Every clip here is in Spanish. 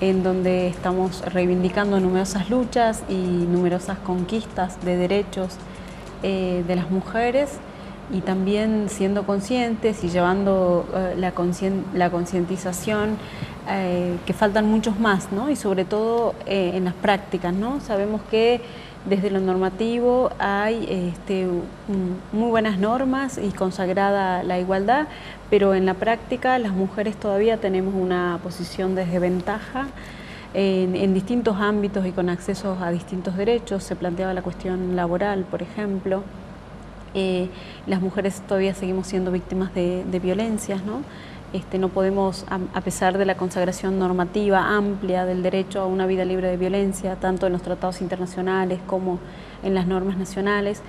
en donde estamos reivindicando numerosas luchas y numerosas conquistas de derechos de las mujeres, y también siendo conscientes y llevando la concientización, que faltan muchos más, ¿no? Y sobre todo en las prácticas, ¿no? Sabemos que desde lo normativo hay muy buenas normas y consagrada la igualdad, pero en la práctica las mujeres todavía tenemos una posición de desventaja en distintos ámbitos y con acceso a distintos derechos. Se planteaba la cuestión laboral, por ejemplo. Las mujeres todavía seguimos siendo víctimas de violencias, ¿no? No podemos, a pesar de la consagración normativa amplia del derecho a una vida libre de violencia, tanto en los tratados internacionales como en las normas nacionales,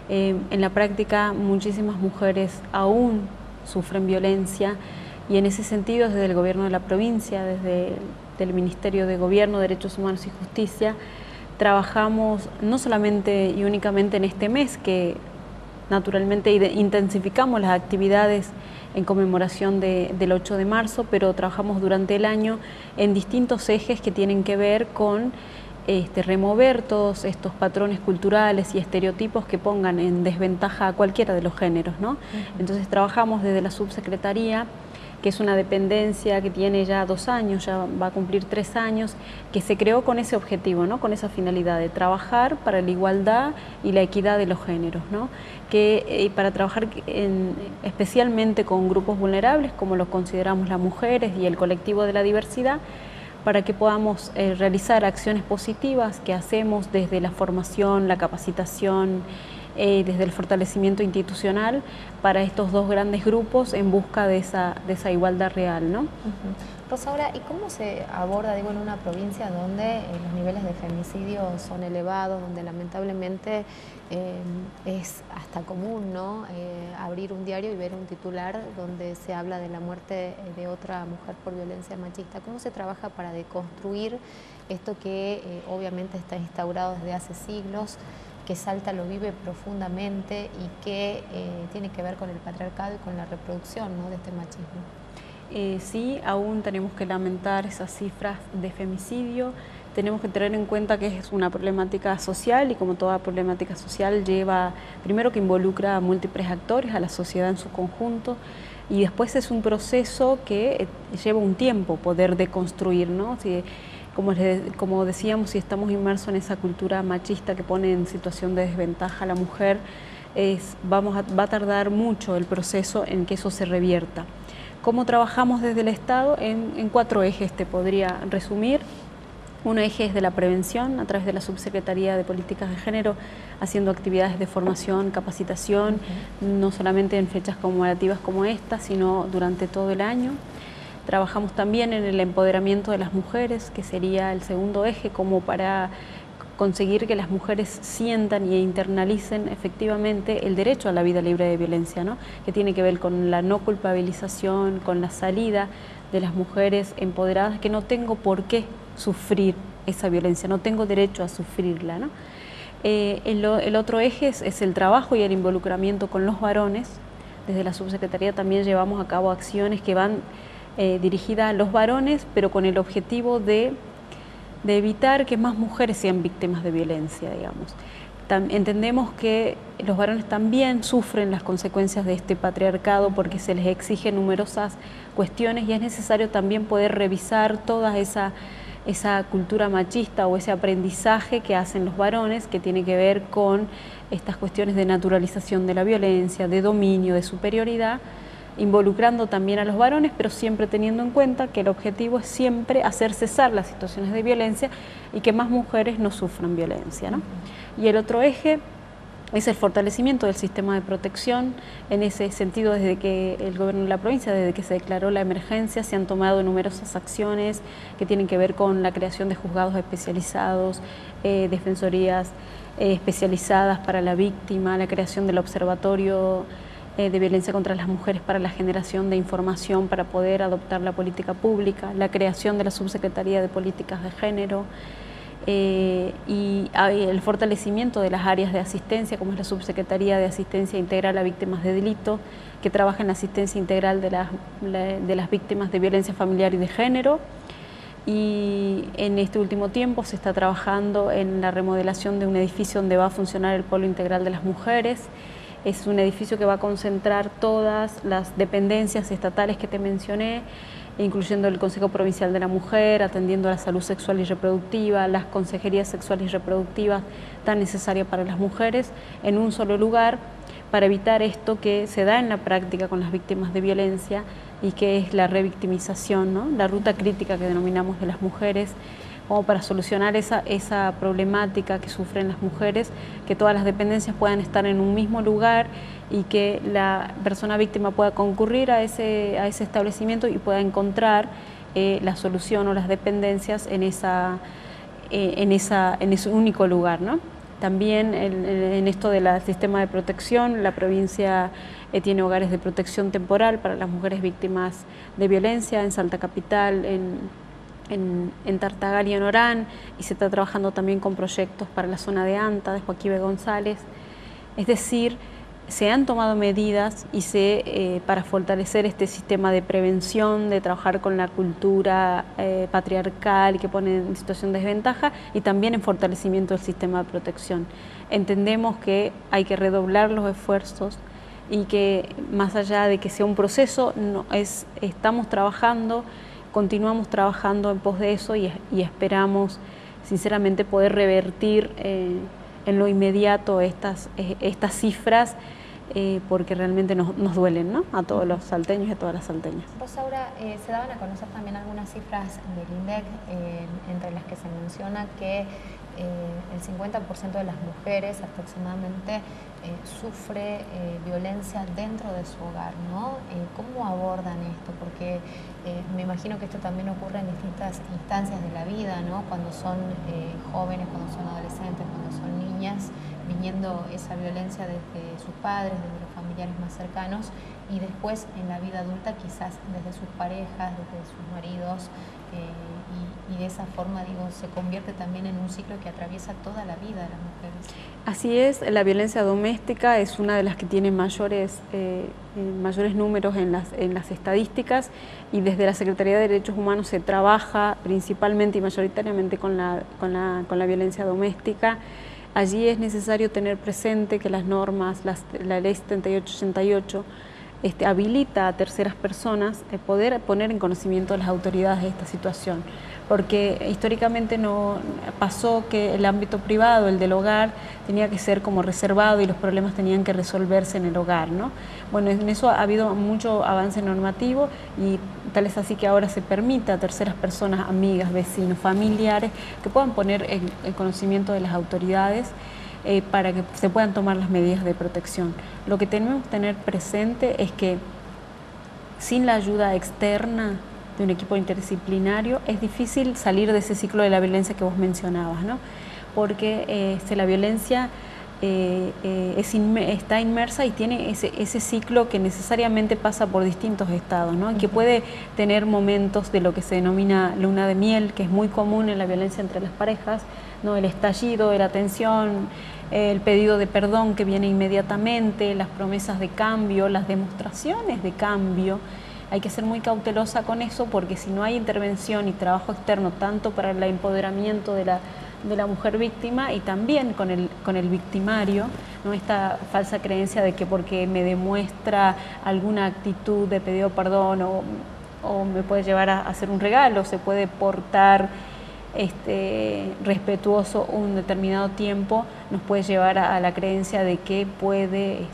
en la práctica muchísimas mujeres aún sufren violencia, y en ese sentido desde el gobierno de la provincia, desde el Ministerio de Gobierno, Derechos Humanos y Justicia, trabajamos no solamente y únicamente en este mes, que naturalmente intensificamos las actividades en conmemoración del 8 de marzo, pero trabajamos durante el año en distintos ejes que tienen que ver con remover todos estos patrones culturales y estereotipos que pongan en desventaja a cualquiera de los géneros, ¿no? Entonces trabajamos desde la subsecretaría, que es una dependencia que tiene ya 2 años, ya va a cumplir 3 años, que se creó con ese objetivo, ¿no? Con esa finalidad de trabajar para la igualdad y la equidad de los géneros, ¿no? Para trabajar especialmente con grupos vulnerables, como lo consideramos las mujeres y el colectivo de la diversidad, para que podamos realizar acciones positivas que hacemos desde la formación, la capacitación, desde el fortalecimiento institucional para estos dos grandes grupos en busca de esa igualdad real, ¿no? Rosaura, ¿y cómo se aborda, digo, en una provincia donde los niveles de femicidio son elevados, donde lamentablemente es hasta común, ¿no? Abrir un diario y ver un titular donde se habla de la muerte de otra mujer por violencia machista? ¿Cómo se trabaja para deconstruir esto que obviamente está instaurado desde hace siglos, que Salta lo vive profundamente y que tiene que ver con el patriarcado y con la reproducción, ¿no?, de este machismo? Sí, aún tenemos que lamentar esas cifras de femicidio. Tenemos que tener en cuenta que es una problemática social, y como toda problemática social lleva, primero que involucra a múltiples actores, a la sociedad en su conjunto, y después es un proceso que lleva un tiempo poder deconstruir, ¿no? Como decíamos, si estamos inmersos en esa cultura machista que pone en situación de desventaja a la mujer, va a tardar mucho el proceso en que eso se revierta. ¿Cómo trabajamos desde el Estado? En 4 ejes te podría resumir. Un eje es de la prevención, a través de la Subsecretaría de Políticas de Género, haciendo actividades de formación, capacitación, no solamente en fechas conmemorativas como esta, sino durante todo el año. Trabajamos también en el empoderamiento de las mujeres, que sería el segundo eje, como para conseguir que las mujeres sientan e internalicen efectivamente el derecho a la vida libre de violencia, ¿no? Que tiene que ver con la no culpabilización, con la salida de las mujeres empoderadas, que no tengo por qué sufrir esa violencia, no tengo derecho a sufrirla, ¿no? El otro eje es el trabajo y el involucramiento con los varones. Desde la Subsecretaría también llevamos a cabo acciones que van dirigida a los varones, pero con el objetivo de evitar que más mujeres sean víctimas de violencia, digamos. Entendemos que los varones también sufren las consecuencias de este patriarcado porque se les exige numerosas cuestiones, y es necesario también poder revisar toda esa cultura machista o ese aprendizaje que hacen los varones, que tiene que ver con estas cuestiones de naturalización de la violencia, de dominio, de superioridad, involucrando también a los varones, pero siempre teniendo en cuenta que el objetivo es siempre hacer cesar las situaciones de violencia y que más mujeres no sufran violencia, ¿no? Y el otro eje es el fortalecimiento del sistema de protección. En ese sentido, desde que el gobierno de la provincia, desde que se declaró la emergencia, se han tomado numerosas acciones que tienen que ver con la creación de juzgados especializados, defensorías especializadas para la víctima, la creación del observatorio de violencia contra las mujeres para la generación de información para poder adoptar la política pública, la creación de la Subsecretaría de Políticas de Género, y el fortalecimiento de las áreas de asistencia, como es la Subsecretaría de Asistencia Integral a Víctimas de Delito, que trabaja en la asistencia integral de las víctimas de violencia familiar y de género. y en este último tiempo se está trabajando en la remodelación de un edificio donde va a funcionar el Polo Integral de las Mujeres. Es un edificio que va a concentrar todas las dependencias estatales que te mencioné, incluyendo el Consejo Provincial de la Mujer, atendiendo a la salud sexual y reproductiva, las consejerías sexuales y reproductivas tan necesarias para las mujeres, en un solo lugar, para evitar esto que se da en la práctica con las víctimas de violencia y que es la revictimización, ¿no? La ruta crítica que denominamos de las mujeres, como para solucionar esa problemática que sufren las mujeres, que todas las dependencias puedan estar en un mismo lugar y que la persona víctima pueda concurrir a ese establecimiento y pueda encontrar la solución o las dependencias en ese único lugar, ¿no? También en esto del sistema de protección, la provincia tiene hogares de protección temporal para las mujeres víctimas de violencia en Salta Capital, en Tartagal y en Orán, y se está trabajando también con proyectos para la zona de Anta, de Joaquín B. González. Es decir, se han tomado medidas para fortalecer este sistema de prevención, de trabajar con la cultura patriarcal que pone en situación de desventaja, y también en fortalecimiento del sistema de protección. Entendemos que hay que redoblar los esfuerzos y que más allá de que sea un proceso, estamos trabajando, continuamos trabajando en pos de eso y esperamos sinceramente poder revertir en lo inmediato estas cifras, porque realmente nos duelen, ¿no? A todos los salteños y a todas las salteñas. Rosaura, se daban a conocer también algunas cifras del INDEC, entre las que se menciona que el 50% de las mujeres aproximadamente sufre violencia dentro de su hogar, ¿no? ¿Cómo abordan esto? Porque me imagino que esto también ocurre en distintas instancias de la vida, ¿no? Cuando son jóvenes, cuando son adolescentes, cuando son niñas, viniendo esa violencia desde sus padres, desde los familiares más cercanos, y después en la vida adulta quizás desde sus parejas, desde sus maridos, y de esa forma, digo, se convierte también en un ciclo que atraviesa toda la vida de las mujeres. Así es, la violencia doméstica es una de las que tiene mayores números en las estadísticas, y desde la Secretaría de Derechos Humanos se trabaja principalmente y mayoritariamente con la violencia doméstica. Allí es necesario tener presente que las normas, la ley 7888, habilita a terceras personas poder poner en conocimiento a las autoridades de esta situación, porque históricamente no pasó que el ámbito privado, el del hogar, tenía que ser como reservado y los problemas tenían que resolverse en el hogar, ¿no? Bueno, en eso ha habido mucho avance normativo, y tal es así que ahora se permite a terceras personas, amigas, vecinos, familiares, que puedan poner en conocimiento de las autoridades para que se puedan tomar las medidas de protección. Lo que tenemos que tener presente es que sin la ayuda externa de un equipo interdisciplinario es difícil salir de ese ciclo de la violencia que vos mencionabas, ¿no? Porque la violencia está inmersa y tiene ese ciclo que necesariamente pasa por distintos estados, ¿no? Que puede tener momentos de lo que se denomina luna de miel, que es muy común en la violencia entre las parejas, ¿no? El estallido de la tensión, el pedido de perdón que viene inmediatamente, las promesas de cambio, las demostraciones de cambio. Hay que ser muy cautelosa con eso, porque si no hay intervención y trabajo externo, tanto para el empoderamiento de la mujer víctima y también con el victimario, ¿no? Esta falsa creencia de que porque me demuestra alguna actitud de pedido perdón o me puede llevar a hacer un regalo, se puede portar respetuoso un determinado tiempo, nos puede llevar a la creencia de que puede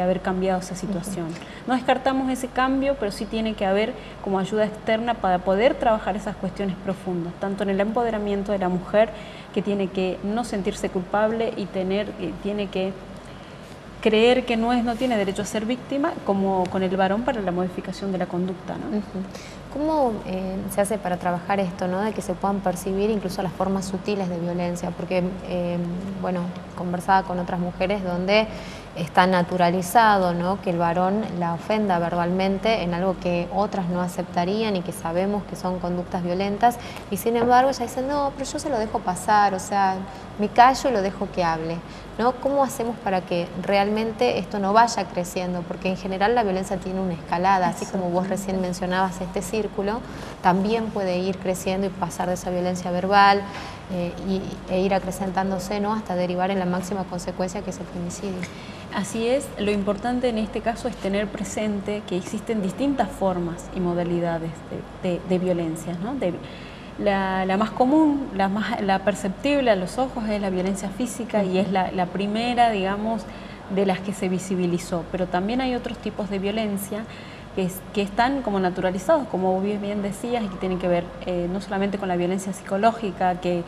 haber cambiado esa situación. No descartamos ese cambio, pero sí tiene que haber como ayuda externa para poder trabajar esas cuestiones profundas, tanto en el empoderamiento de la mujer, que tiene que no sentirse culpable y tiene que creer que no tiene derecho a ser víctima, como con el varón para la modificación de la conducta, ¿no? ¿Cómo se hace para trabajar esto, ¿no? De que se puedan percibir incluso las formas sutiles de violencia? Porque, bueno, conversaba con otras mujeres donde está naturalizado, ¿no? Que el varón la ofenda verbalmente en algo que otras no aceptarían y que sabemos que son conductas violentas, y sin embargo ella dice, no, pero yo se lo dejo pasar, o sea, me callo y lo dejo que hable, ¿no? ¿Cómo hacemos para que realmente esto no vaya creciendo? Porque en general la violencia tiene una escalada, así como vos recién mencionabas este círculo, círculo, también puede ir creciendo y pasar de esa violencia verbal e ir acrecentándose, ¿no?, hasta derivar en la máxima consecuencia que es el femicidio. Así es, lo importante en este caso es tener presente que existen distintas formas y modalidades de violencia, ¿no? La más común, la perceptible a los ojos es la violencia física y es la primera, digamos, de las que se visibilizó, pero también hay otros tipos de violencia que están como naturalizados, como bien decías, y que tienen que ver no solamente con la violencia psicológica, que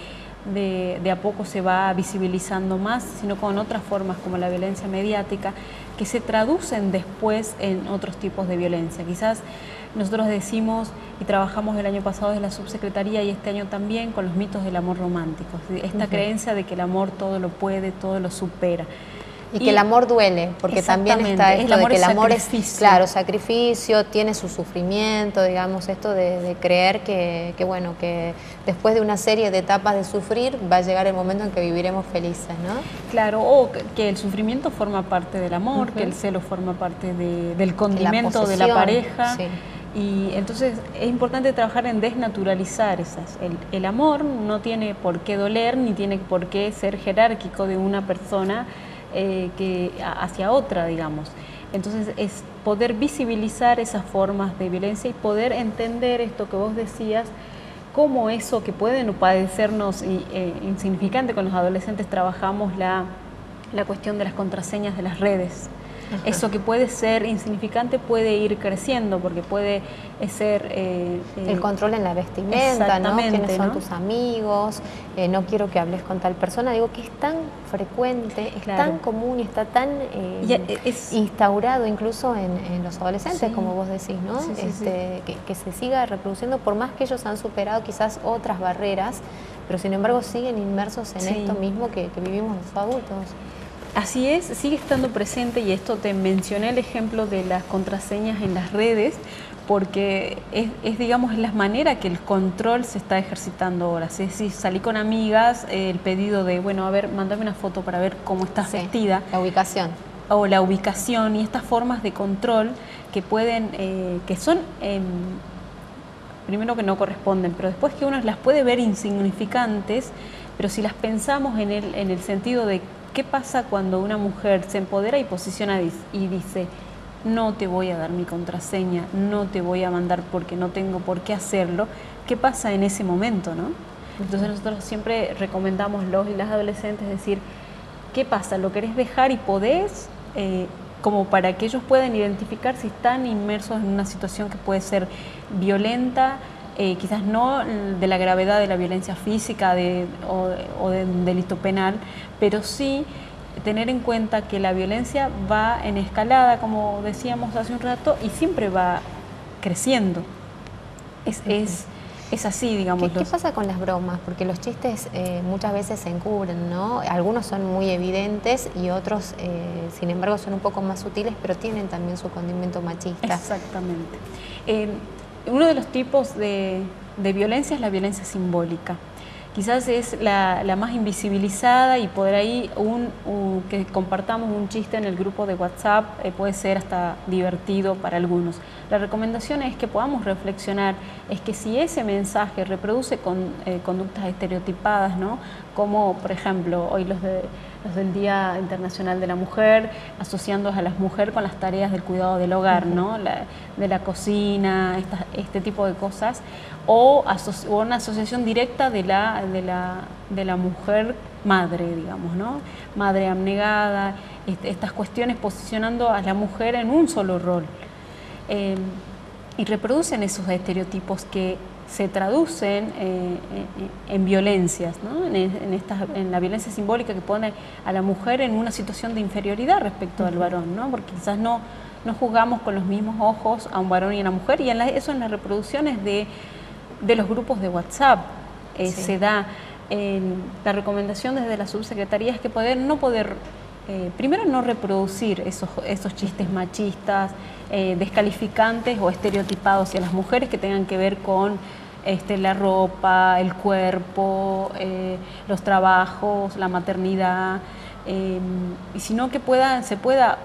de a poco se va visibilizando más, sino con otras formas como la violencia mediática, que se traducen después en otros tipos de violencia. Quizás nosotros decimos y trabajamos el año pasado desde la subsecretaría y este año también con los mitos del amor romántico, esta creencia de que el amor todo lo puede, todo lo supera. Y que el amor duele, porque también está esto de que el amor es, claro, sacrificio, tiene su sufrimiento, digamos, esto de creer que bueno, que después de una serie de etapas de sufrir va a llegar el momento en que viviremos felices, ¿no? Claro, o que el sufrimiento forma parte del amor, que el celo forma parte del condimento de la pareja. Sí. Y entonces es importante trabajar en desnaturalizar esas. El amor no tiene por qué doler, ni tiene por qué ser jerárquico de una persona hacia otra, digamos. Entonces es poder visibilizar esas formas de violencia y poder entender esto que vos decías, cómo eso que pueden parecernos insignificante. Con los adolescentes trabajamos la cuestión de las contraseñas de las redes. Ajá. Eso que puede ser insignificante puede ir creciendo, porque puede ser... el control en la vestimenta, ¿no? ¿Quiénes son tus amigos? No quiero que hables con tal persona. Digo que es tan frecuente, es tan común y está tan instaurado incluso en los adolescentes, como vos decís, ¿no? Sí, que se siga reproduciendo, por más que ellos han superado quizás otras barreras, pero sin embargo siguen inmersos en esto mismo que vivimos los adultos. Así es, sigue estando presente, y esto te mencioné el ejemplo de las contraseñas en las redes, porque es digamos, la manera que el control se está ejercitando ahora. Es decir, salí con amigas, el pedido de, bueno, a ver, mándame una foto para ver cómo estás vestida. La ubicación. O la ubicación, y estas formas de control que pueden, que son, primero que no corresponden, pero después que uno las puede ver insignificantes, pero si las pensamos en el sentido de ¿qué pasa cuando una mujer se empodera y posiciona y dice, no te voy a dar mi contraseña, no te voy a mandar porque no tengo por qué hacerlo? ¿Qué pasa en ese momento, no? Entonces nosotros siempre recomendamos los y las adolescentes decir, ¿qué pasa? ¿Lo querés dejar y podés? Como para que ellos puedan identificar si están inmersos en una situación que puede ser violenta, quizás no de la gravedad de la violencia física o de un delito penal, pero sí tener en cuenta que la violencia va en escalada, como decíamos hace un rato, y siempre va creciendo. Es así, digamos. ¿Qué pasa con las bromas? Porque los chistes muchas veces se encubren, ¿no? Algunos son muy evidentes y otros, sin embargo, son un poco más sutiles, pero tienen también su condimento machista. Exactamente. Uno de los tipos de violencia es la violencia simbólica. Quizás es la más invisibilizada, y por ahí que compartamos un chiste en el grupo de WhatsApp puede ser hasta divertido para algunos. La recomendación es que podamos reflexionar, es que si ese mensaje reproduce conductas estereotipadas, ¿no? Como por ejemplo hoy los del Día Internacional de la Mujer, asociando a las mujeres con las tareas del cuidado del hogar, ¿no? De la cocina, este tipo de cosas, o una asociación directa de la mujer madre, digamos, ¿no? Madre abnegada, estas cuestiones posicionando a la mujer en un solo rol. Y reproducen esos estereotipos que se traducen en violencias, ¿no? En la violencia simbólica, que pone a la mujer en una situación de inferioridad respecto al varón, ¿no? Porque quizás no juzgamos con los mismos ojos a un varón y a una mujer, y eso en las reproducciones de los grupos de WhatsApp se da. La recomendación desde la subsecretaría es que primero no reproducir esos chistes machistas, descalificantes o estereotipados hacia las mujeres, que tengan que ver con la ropa, el cuerpo, los trabajos, la maternidad, y sino que se pueda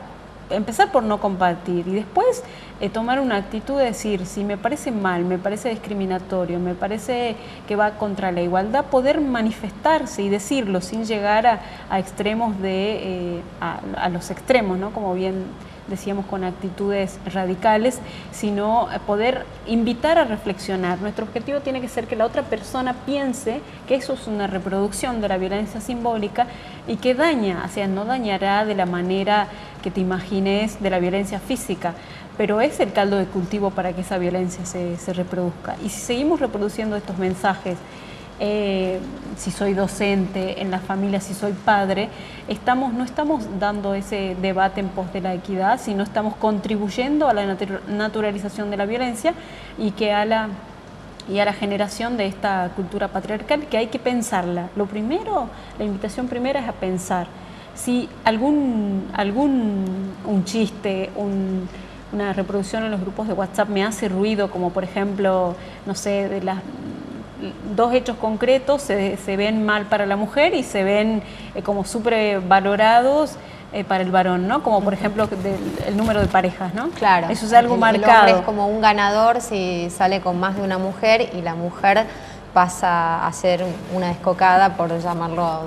empezar por no compartir y después tomar una actitud de decir, si me parece mal, me parece discriminatorio, me parece que va contra la igualdad, poder manifestarse y decirlo sin llegar a extremos a los extremos, ¿no? Como bien decíamos, con actitudes radicales, sino poder invitar a reflexionar. Nuestro objetivo tiene que ser que la otra persona piense que eso es una reproducción de la violencia simbólica y que daña, o sea, no dañará de la manera que te imagines de la violencia física, pero es el caldo de cultivo para que esa violencia se reproduzca. Y si seguimos reproduciendo estos mensajes, si soy docente, en la familia, si soy padre, no estamos dando ese debate en pos de la equidad, sino estamos contribuyendo a la naturalización de la violencia y a la generación de esta cultura patriarcal que hay que pensarla. Lo primero, la invitación primera es a pensar. Si un chiste, una reproducción en los grupos de WhatsApp me hace ruido, como por ejemplo, no sé, de las dos hechos concretos se ven mal para la mujer y se ven como súper valorados para el varón, ¿no? Como por ejemplo el número de parejas, ¿no? Claro. Eso es algo marcado. El hombre es como un ganador si sale con más de una mujer y la mujer pasa a ser una descocada, por llamarlo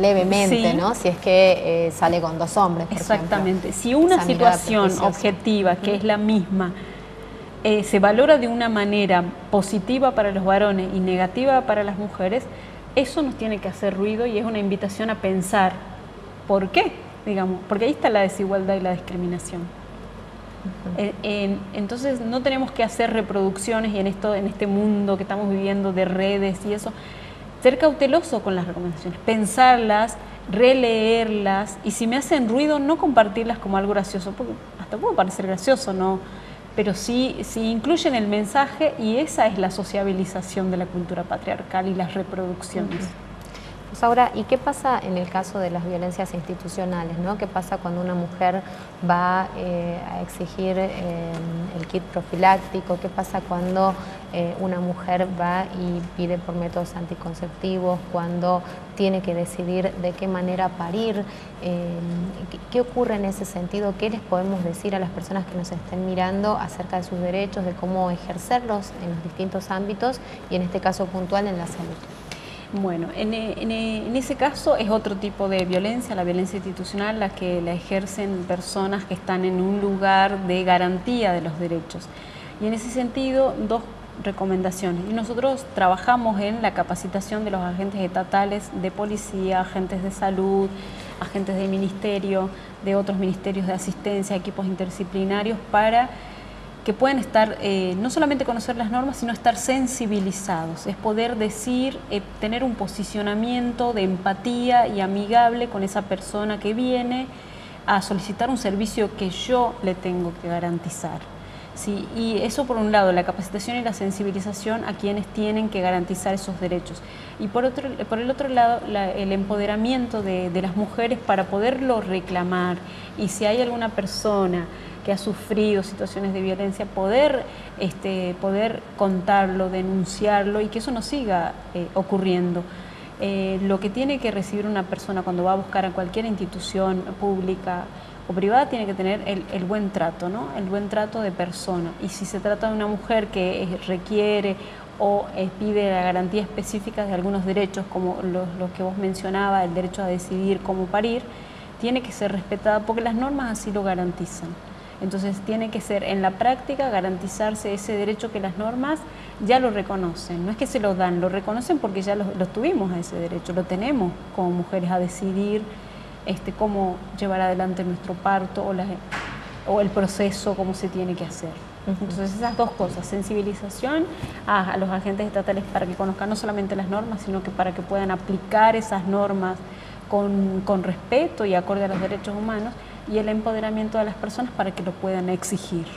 levemente, sí, ¿no? Si es que sale con dos hombres, por exactamente. ejemplo. Si una situación objetiva, que es la misma, se valora de una manera positiva para los varones y negativa para las mujeres, eso nos tiene que hacer ruido y es una invitación a pensar por qué, digamos, porque ahí está la desigualdad y la discriminación. Entonces no tenemos que hacer reproducciones y en este mundo que estamos viviendo de redes y eso, ser cauteloso con las recomendaciones, pensarlas, releerlas y si me hacen ruido no compartirlas como algo gracioso, porque hasta puede parecer gracioso, ¿no? Pero sí incluyen el mensaje y esa es la sociabilización de la cultura patriarcal y las reproducciones. Pues ahora, ¿y qué pasa en el caso de las violencias institucionales, ¿no? ¿Qué pasa cuando una mujer va a exigir el kit profiláctico? ¿Qué pasa cuando una mujer va y pide por métodos anticonceptivos? Cuando tiene que decidir de qué manera parir. ¿Qué ocurre en ese sentido? ¿Qué les podemos decir a las personas que nos estén mirando acerca de sus derechos, de cómo ejercerlos en los distintos ámbitos y en este caso puntual en la salud? Bueno, en ese caso es otro tipo de violencia, la violencia institucional, la que la ejercen personas que están en un lugar de garantía de los derechos. Y en ese sentido, dos recomendaciones. Y nosotros trabajamos en la capacitación de los agentes estatales de policía, agentes de salud, agentes de ministerio, de otros ministerios de asistencia, equipos interdisciplinarios, para que puedan estar, no solamente conocer las normas, sino estar sensibilizados, es poder decir, tener un posicionamiento de empatía y amigable con esa persona que viene a solicitar un servicio que yo le tengo que garantizar. Sí, y eso por un lado, la capacitación y la sensibilización a quienes tienen que garantizar esos derechos. Y por el otro lado, el empoderamiento de las mujeres para poderlo reclamar. Y si hay alguna persona que ha sufrido situaciones de violencia, poder contarlo, denunciarlo y que eso no siga ocurriendo. Lo que tiene que recibir una persona cuando va a buscar a cualquier institución pública o privada tiene que tener el buen trato, ¿no? El buen trato de persona. Y si se trata de una mujer que requiere o pide la garantía específica de algunos derechos, como los que vos mencionabas, el derecho a decidir cómo parir, tiene que ser respetada porque las normas así lo garantizan. Entonces tiene que ser en la práctica garantizarse ese derecho que las normas ya lo reconocen. No es que se lo dan, lo reconocen porque ya lo tuvimos a ese derecho, lo tenemos como mujeres a decidir cómo llevar adelante nuestro parto o el proceso, cómo se tiene que hacer. Entonces esas dos cosas, sensibilización a los agentes estatales para que conozcan no solamente las normas, sino que para que puedan aplicar esas normas con respeto y acorde a los derechos humanos, y el empoderamiento de las personas para que lo puedan exigir.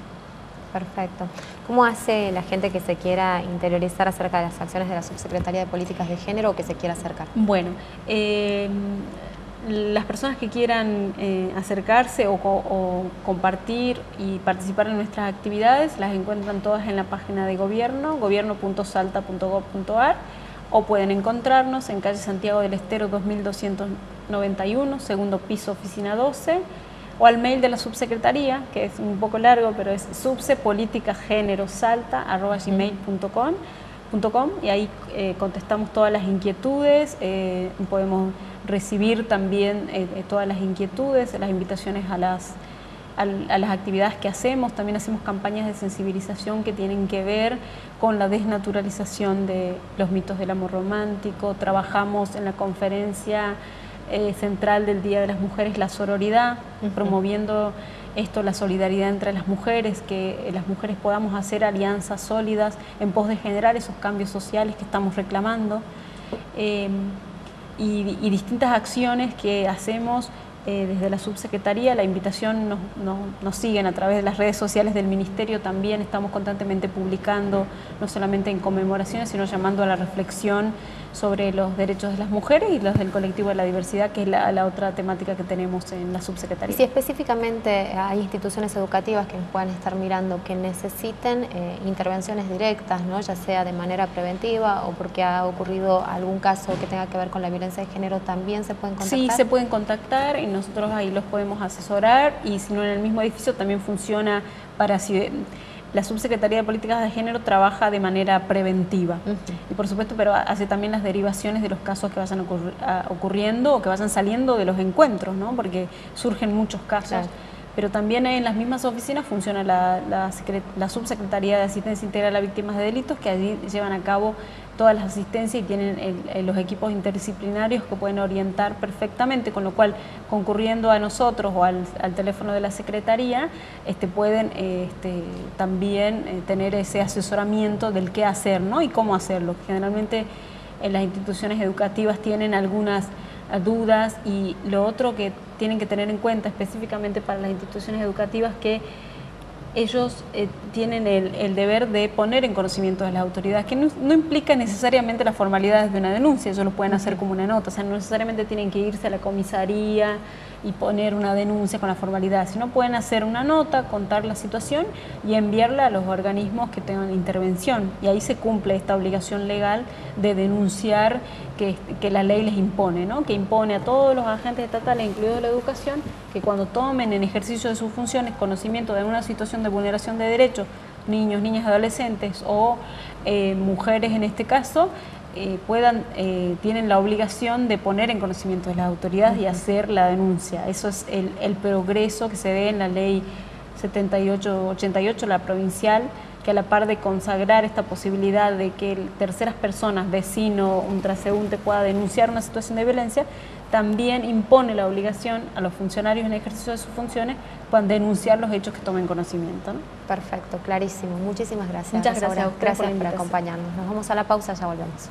Perfecto. ¿Cómo hace la gente que se quiera interiorizar acerca de las acciones de la Subsecretaría de Políticas de Género o que se quiera acercar? Bueno, las personas que quieran acercarse o compartir y participar en nuestras actividades las encuentran todas en la página de gobierno, gobierno.salta.gov.ar, o pueden encontrarnos en calle Santiago del Estero 2291, segundo piso, oficina 12, o al mail de la subsecretaría, que es un poco largo, pero es subsepoliticagenerosalta@gmail.com, y ahí contestamos todas las inquietudes, podemos recibir también todas las inquietudes, las invitaciones a las actividades que hacemos. También hacemos campañas de sensibilización que tienen que ver con la desnaturalización de los mitos del amor romántico. Trabajamos en la conferencia central del Día de las Mujeres, la sororidad, promoviendo esto, la solidaridad entre las mujeres, que las mujeres podamos hacer alianzas sólidas en pos de generar esos cambios sociales que estamos reclamando, y distintas acciones que hacemos desde la subsecretaría. La invitación nos siguen a través de las redes sociales del Ministerio también. Estamos constantemente publicando, no solamente en conmemoraciones, sino llamando a la reflexión sobre los derechos de las mujeres y los del colectivo de la diversidad, que es la otra temática que tenemos en la subsecretaría. Y si específicamente hay instituciones educativas que nos puedan estar mirando que necesiten intervenciones directas, ¿no? Ya sea de manera preventiva o porque ha ocurrido algún caso que tenga que ver con la violencia de género, ¿también se pueden contactar? Sí, se pueden contactar y nosotros ahí los podemos asesorar, y si no, en el mismo edificio también funciona para... La Subsecretaría de Políticas de Género trabaja de manera preventiva, y por supuesto, pero hace también las derivaciones de los casos que vayan ocurriendo o que vayan saliendo de los encuentros, ¿no? Porque surgen muchos casos. Claro. Pero también en las mismas oficinas funciona la Subsecretaría de Asistencia Integral a Víctimas de Delitos, que allí llevan a cabo todas las asistencias y tienen los equipos interdisciplinarios que pueden orientar perfectamente, con lo cual, concurriendo a nosotros o al teléfono de la Secretaría, pueden también tener ese asesoramiento del qué hacer, ¿no? Y cómo hacerlo. Generalmente las instituciones educativas tienen algunas dudas, y lo otro que tienen que tener en cuenta específicamente para las instituciones educativas, que ellos tienen el deber de poner en conocimiento de las autoridades, que no implica necesariamente las formalidades de una denuncia. Ellos lo pueden hacer como una nota, o sea, no necesariamente tienen que irse a la comisaría y poner una denuncia con la formalidad, sino pueden hacer una nota, contar la situación y enviarla a los organismos que tengan intervención, y ahí se cumple esta obligación legal de denunciar que la ley les impone, ¿no? Que impone a todos los agentes estatales, incluido la educación, que cuando tomen en ejercicio de sus funciones conocimiento de una situación de vulneración de derechos, niños, niñas, adolescentes o mujeres en este caso, tienen la obligación de poner en conocimiento de las autoridades y hacer la denuncia. Eso es el progreso que se ve en la ley 7888, la provincial, que a la par de consagrar esta posibilidad de que terceras personas, vecino, un transeúnte, pueda denunciar una situación de violencia, también impone la obligación a los funcionarios en ejercicio de sus funciones puedan denunciar los hechos que tomen conocimiento, ¿no? Perfecto, clarísimo. Muchísimas gracias. Muchas gracias a ustedes por acompañarnos. Nos vamos a la pausa, ya volvemos.